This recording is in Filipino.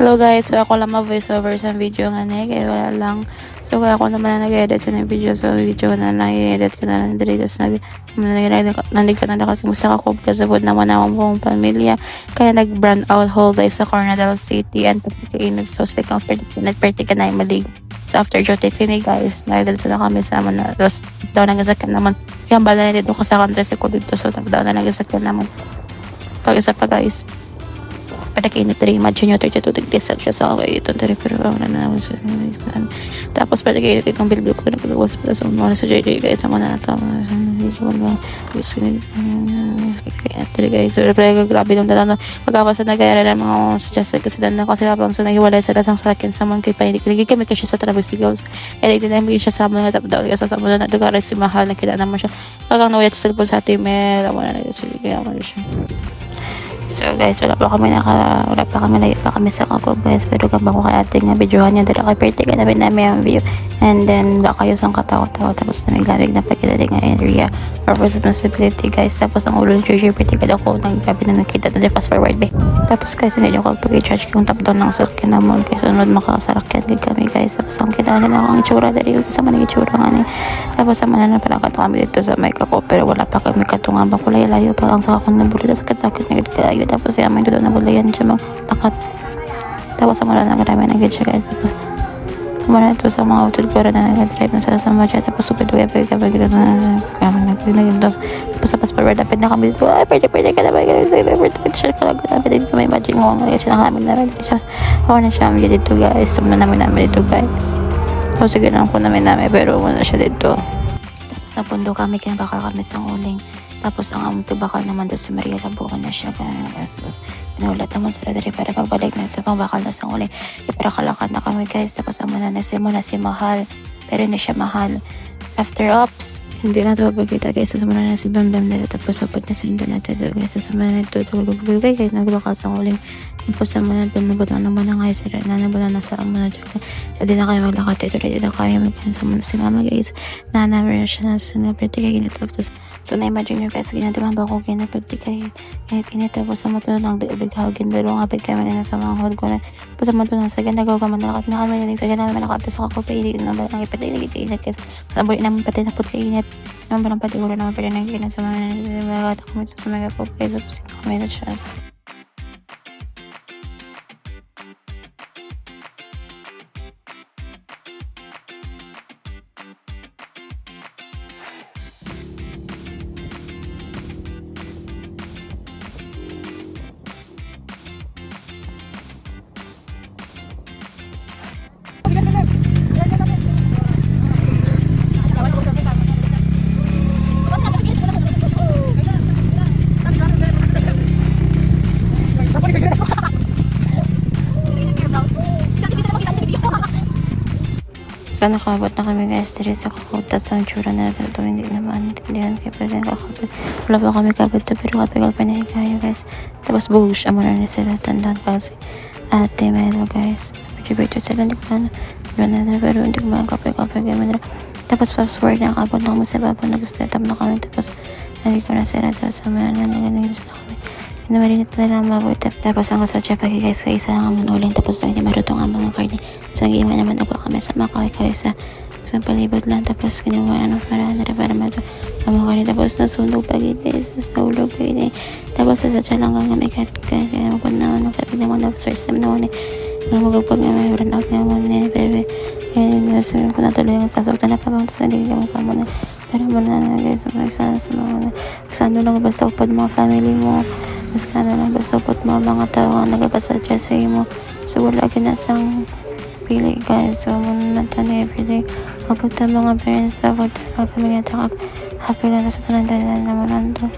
Hello guys, so ako lang ma-voiceover sa video nga na kaya wala lang. So kaya ako naman na nag-edit sa video, so video na lang i-edit ko na lang dito. Tapos nandig ka na nakatimusta ka ko kasabot naman ang buong pamilya. Kaya nag-brand out whole day sa Coronadal City and pagkakainag so speak nagperti ka na yung malig. So after duty sini guys, nagdalito na kami sa mga tapos daw nagasakyan naman. Kaya bala na dito ko sa country ko dito, so daw na nagasakyan naman. Pag-isa pa guys. Pada kainit rin, imagine nyo 32 degrees Celsius ako kayo ito pero wala na naman siya. Tapos pada kainit itong bilbil ko na pagkawas pala sa mga sa JJ guys sa mga natama sa tapos kainit rin guys, so grabe nung dala pagkawas na nagayara ng mga suggested kasi dala kasi habang sa nahiwalay sa lasang sakin sa mga kay pahinig lagi kami kasi sa travel sigals and hindi na hindi siya sa mga tapos daw kasi sa mga lugar si mahal na kita naman siya kagang nawaya sa cellphone sa timel wala na siya kaya ako siya. So guys, wala pa kami layo pa kami sa Kakog guys, pero gamba ko kay ate nga videohan niya dala kay perte ka namin ang view and then wala kayo sang katawa-tawa tapos na may gamig na pagkidali nga area or responsibility guys, tapos ang ulo JJ perte ka ako nang gabi na nakita na fast forward be tapos guys hindi ko pag-charge kung top down ng sakyan na mo guys sunod makasakyan din kami guys, tapos ang kita na ako ang itsura dali yung kasama ng itsura nga ni tapos sama na pala kami dito sa may Kakog pero wala pa kami katungan ba kulay layo pa ang sakakon na bulit sakit-sakit na kayo tapos siya may doon na bulayan siya magtakat tapos sa mga nag-drive na siya guys tapos kumara ito sa mga auto ko na nag-drive na sila sa mga tapos supid ko kapag tapos forward dapat na kami dito ay pwede ka na ba pwede siya kalaga na pwede ko may imagine mo nga siya namin na siya ako na siya dito guys sumna namin dito guys o sige lang ko namin pero wala siya dito tapos napundo kami kaya baka kami sa uling. Tapos ang aming tubakal naman doon si Maria Labukan na siya guys. Tapos pinulat naman sila dali para pagbalik na ito pang bakal na sa uli. Ipakalakad na kami guys. Tapos ang mananasin mo na si Mahal. Pero hindi siya mahal. After ops, hindi na ito pagkita guys. Sa mga na si Bam nila. Tapos sapag na sindo natin ito guys. Sa mga na ito pagkita guys. Nagbakal sa uli. Tapos sa mga nabutan naman na guys. Nabutan na sa mga dyan. Hindi na kayo maglakad ito. Hindi na kayo magkano sa mga si Mama guys. Naanamer siya na celebrity kayo ginatapos. So na-imagine nyo guys, ginatiman ba ako ginapagdi kayo init tapos sa matulog lang daghagin pero nga pag kami na sa mga hod ko na tapos sa matulog sa ganda ko kamanakat na kami sa ganda naman nakatas ako pa hindi na ba ang ipatinigit init kasi sabay naman pati na pud kay init naman parang pati ulo naman pati nang ginasa sa mga kami sa mga ko guys tapos kami na siya. So nakabot na kami guys dito sa Kakog tapos ang tsura na natin ito hindi na maintindihan kaya pero nakakabot wala pa kami kabot to pero kapigal pa na kayo guys tapos buhush amo na sila tandaan kasi ate Melo guys medyo sila hindi ko na pero hindi ko makakapag tapos fast forward na nakabot na kami sa baba na gusto na kami tapos hindi ko na sila tapos sa mga nangyayari na kami Namarinit na lang mabuti. Tapos ang kasadya pagi guys sa isa lang ang uling. Tapos hindi marutong ang mga karne. So gima naman ako kami sa makaway sa isang palibot lang. Tapos kinuha para mato ang mga karne. Tapos nasunog pagi guys. Nahulog pagi. Tapos sasadya lang ang kami kaya magpag naman ang kapag naman na source naman na magpag nga may run out naman pero kung natuloy yung sasokta na pa tapos hindi ka mukha mo na pero muna na guys sa mga ano lang basta upad mga family mo mas kano lang basta upad mga tao nga nagapasadya sa mo so wala ginasang pili guys so muna natin everyday upad mga parents upad mga family at happy lang sa tanan naman nando.